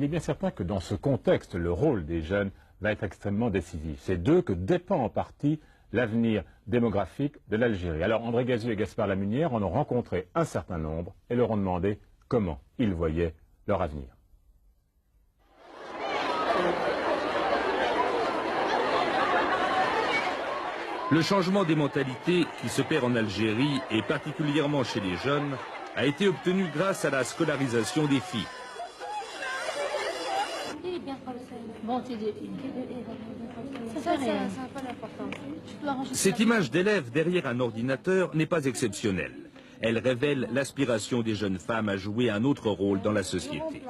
Il est bien certain que dans ce contexte, le rôle des jeunes va être extrêmement décisif. C'est d'eux que dépend en partie l'avenir démographique de l'Algérie. Alors André Gaziou et Gaspard Lamunière en ont rencontré un certain nombre et leur ont demandé comment ils voyaient leur avenir. Le changement des mentalités qui se perd en Algérie, et particulièrement chez les jeunes, a été obtenu grâce à la scolarisation des filles. Cette image d'élève derrière un ordinateur n'est pas exceptionnelle. Elle révèle l'aspiration des jeunes femmes à jouer un autre rôle dans la société.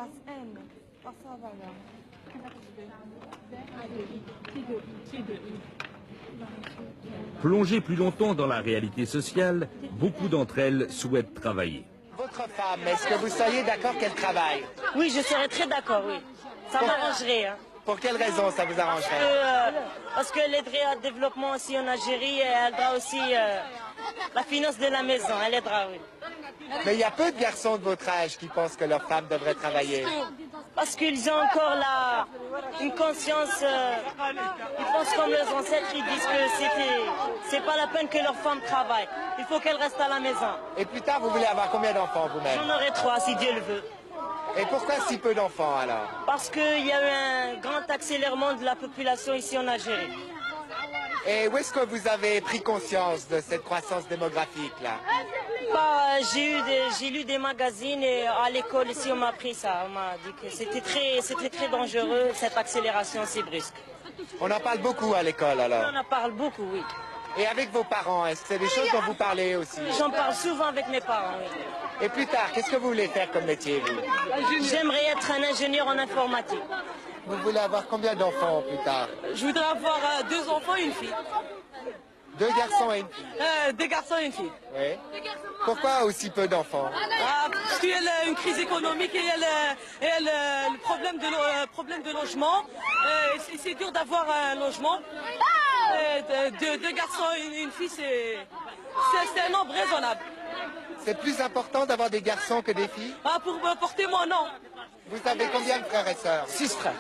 Plongées plus longtemps dans la réalité sociale, beaucoup d'entre elles souhaitent travailler. Votre femme, est-ce que vous seriez d'accord qu'elle travaille? Oui, je serais très d'accord, oui. Ça m'arrangerait. Hein. Pour quelle raison ça vous arrangerait? Parce qu'elle aiderait au développement aussi en Algérie et elle aidera aussi la finance de la maison, elle aidera, oui. Mais il y a peu de garçons de votre âge qui pensent que leur femme devrait travailler. Parce qu'ils ont encore une conscience, ils pensent comme leurs ancêtres, ils disent que c'est pas la peine que leur femme travaille. Il faut qu'elle reste à la maison. Et plus tard, vous voulez avoir combien d'enfants vous-même? J'en aurai 3 si Dieu le veut. Et pourquoi si peu d'enfants alors? Parce qu'il y a eu un grand accélérement de la population ici en Algérie. Et où est-ce que vous avez pris conscience de cette croissance démographique là? J'ai lu des magazines et à l'école ici on m'a appris ça. On m'a dit que c'était très dangereux cette accélération si brusque. On en parle beaucoup à l'école alors? On en parle beaucoup, oui. Et avec vos parents, est-ce que c'est des choses dont vous parlez aussi? J'en parle souvent avec mes parents, oui. Et plus tard, qu'est-ce que vous voulez faire comme métier, vous? J'aimerais être un ingénieur en informatique. Vous voulez avoir combien d'enfants plus tard? Je voudrais avoir 2 enfants et une fille. 2 garçons et une fille? 2 garçons et une fille. Oui. Pourquoi aussi peu d'enfants? Parce qu'il y a une crise économique et il y a le problème de logement. C'est dur d'avoir un logement. 2 garçons et une fille, c'est un nombre raisonnable. C'est plus important d'avoir des garçons que des filles? Pour me porter moi, non. Vous avez combien de frères et sœurs? 6 frères.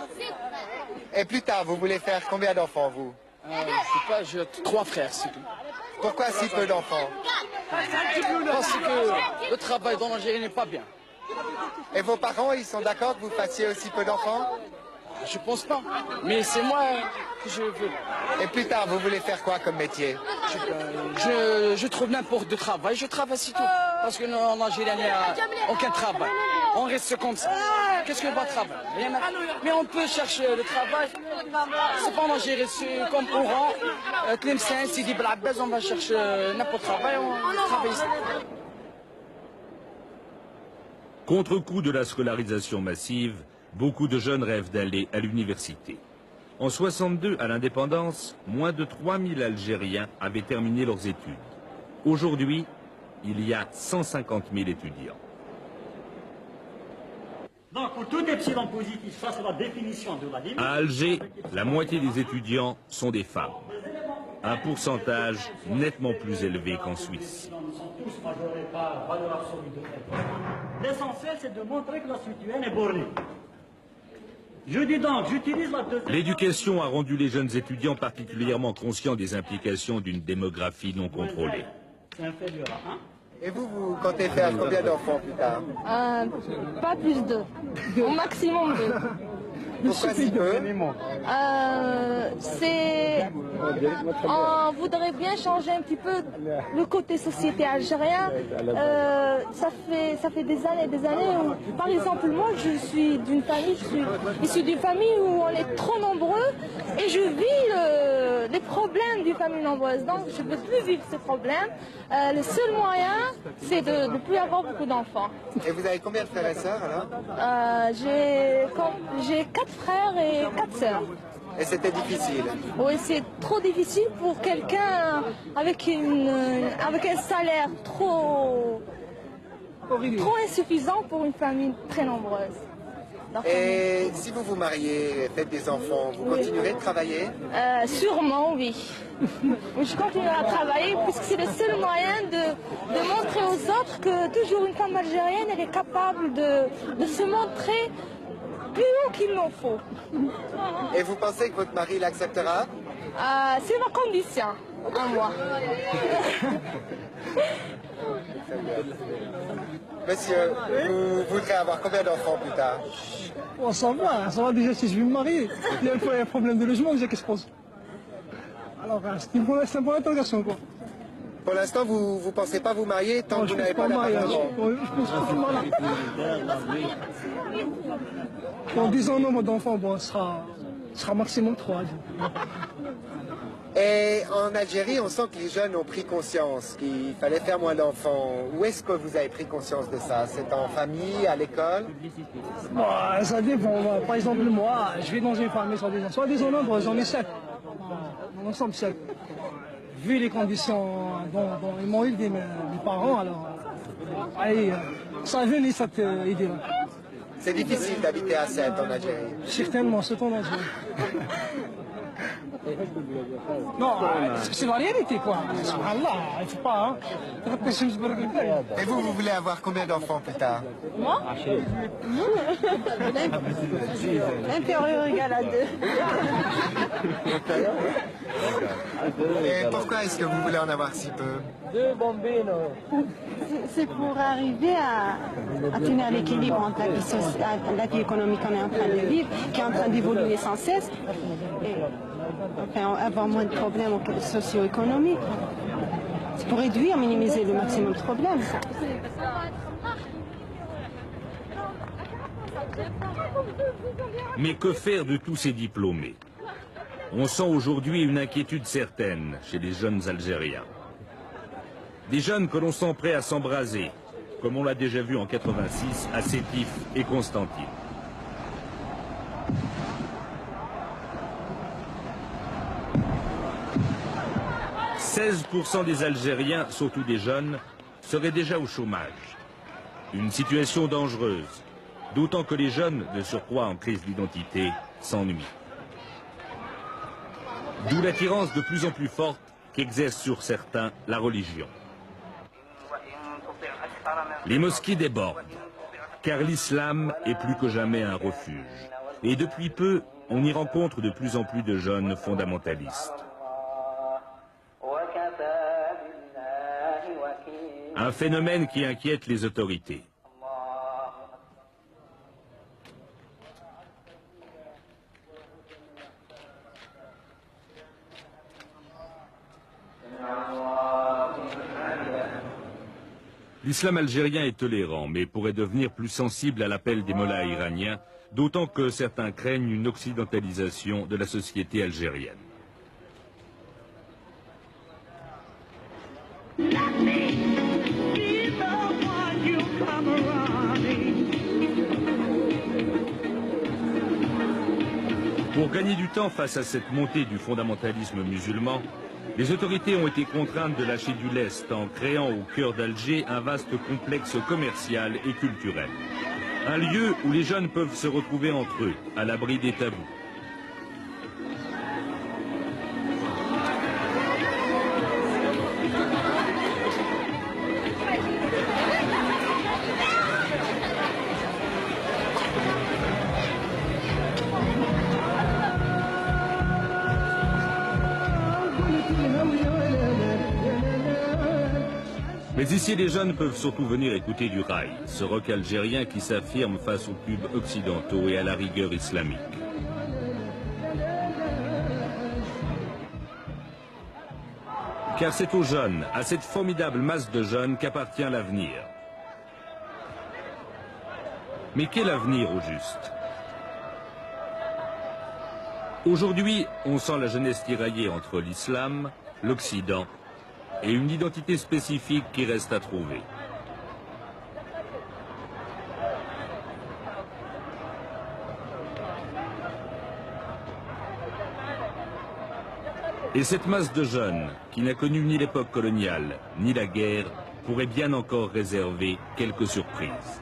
Et plus tard, vous voulez faire combien d'enfants, vous? J'ai 3 frères, c'est tout. Pourquoi si peu d'enfants? Parce que le travail dans l'Algérie n'est pas bien. Et vos parents, ils sont d'accord que vous fassiez aussi peu d'enfants? Je pense pas, mais c'est moi que je veux. Et plus tard, vous voulez faire quoi comme métier? Je trouve n'importe de travail, je travaille c'est tout. Parce qu'en Algérie, il n'y a aucun travail. On reste comme ça. Qu'est-ce qu'on va travailler? Mais on peut chercher le travail. C'est pas en Algérie, c'est comme Oran, Tlemcen, Sidi Bel Abbès, on va chercher n'importe travail, on travaille ici. Contre-coup de la scolarisation massive, beaucoup de jeunes rêvent d'aller à l'université. En 62, à l'indépendance, moins de 3000 Algériens avaient terminé leurs études. Aujourd'hui, il y a 150 000 étudiants. Donc, pour tout epsilon positif, ça c'est la définition de la limite. À Alger, la moitié des étudiants sont des femmes. Un pourcentage nettement plus élevé qu'en Suisse. Nous sommes tous majorés par valeur absolue de l'école. L'essentiel, c'est de montrer que la citoyenne est bornée. Je dis donc, j'utilise la deuxième... L'éducation a rendu les jeunes étudiants particulièrement conscients des implications d'une démographie non contrôlée. C'est inférieur à 1. Et vous comptez faire combien d'enfants plus tard? Pas plus de. Au maximum 2. Pourquoi si peu? On voudrait bien changer un petit peu le côté société algérien. Ça fait des années où, par exemple, moi je suis issue d'une famille où on est trop nombreux et je vis les problèmes d'une famille nombreuse. Donc je ne peux plus vivre ces problèmes. Le seul moyen, c'est de ne plus avoir beaucoup d'enfants. Et vous avez combien de frères et sœurs alors? J'ai 4 frères et 4 sœurs. Et c'était difficile? Oui, c'est trop difficile pour quelqu'un avec un salaire trop insuffisant pour une famille très nombreuse. Et si vous vous mariez, faites des enfants, vous continuerez de travailler? Sûrement, oui. Je continuerai à travailler puisque c'est le seul moyen de montrer aux autres que toujours une femme algérienne elle est capable de se montrer plus haut qu'il n'en faut. Et vous pensez que votre mari l'acceptera? C'est ma condition, à moi. Monsieur, vous voudrez avoir combien d'enfants plus tard? Oh, ça va déjà si je vais me marier. Il y a un problème de logement déjà qui se pose. Alors, c'est un point d'interrogation, quoi. Pour l'instant, vous ne pensez pas vous marier tant que vous n'avez pas d'appartement? Je pense pas Dans 10 ans, le nombre d'enfants, bon, sera maximum 3. Et en Algérie, on sent que les jeunes ont pris conscience qu'il fallait faire moins d'enfants. Où est-ce que vous avez pris conscience de ça? C'est en famille, à l'école? Bon, ça dépend. Par exemple, moi, je vais dans une famille soit des nombres, j'en ai 7. Dans l'ensemble, 7. Vu les conditions dont ils m'ont élevé mes parents, alors, allez, ça a venu cette idée-là. C'est difficile d'habiter à 7 en Algérie. Certainement, c'est en Algérie. Non, c'est la réalité, quoi. Subhanallah, il ne faut pas, hein. Et vous voulez avoir combien d'enfants plus tard? Moi Inférieur égal à 2. Et pourquoi est-ce que vous voulez en avoir si peu? C'est pour arriver à tenir l'équilibre entre la vie économique qu'on est en train de vivre, qui est en train d'évoluer sans cesse, et enfin, avoir moins de problèmes socio-économiques. C'est pour réduire, minimiser le maximum de problèmes. Mais que faire de tous ces diplômés? On sent aujourd'hui une inquiétude certaine chez les jeunes Algériens. Des jeunes que l'on sent prêts à s'embraser, comme on l'a déjà vu en 86 à Sétif et Constantine. « 16% des Algériens, surtout des jeunes, seraient déjà au chômage. Une situation dangereuse, d'autant que les jeunes, de surcroît en crise d'identité, s'ennuient. D'où l'attirance de plus en plus forte qu'exerce sur certains la religion. Les mosquées débordent, car l'islam est plus que jamais un refuge. Et depuis peu, on y rencontre de plus en plus de jeunes fondamentalistes. Un phénomène qui inquiète les autorités. L'islam algérien est tolérant, mais pourrait devenir plus sensible à l'appel des mollahs iraniens, d'autant que certains craignent une occidentalisation de la société algérienne. Pour gagner du temps face à cette montée du fondamentalisme musulman, les autorités ont été contraintes de lâcher du lest en créant au cœur d'Alger un vaste complexe commercial et culturel. Un lieu où les jeunes peuvent se retrouver entre eux, à l'abri des tabous. Mais ici, les jeunes peuvent surtout venir écouter du rail, ce rock algérien qui s'affirme face aux pubs occidentaux et à la rigueur islamique. Car c'est aux jeunes, à cette formidable masse de jeunes qu'appartient l'avenir. Mais quel avenir au juste? Aujourd'hui, on sent la jeunesse tiraillée entre l'islam, l'Occident et une identité spécifique qui reste à trouver. Et cette masse de jeunes, qui n'a connu ni l'époque coloniale, ni la guerre, pourrait bien encore réserver quelques surprises.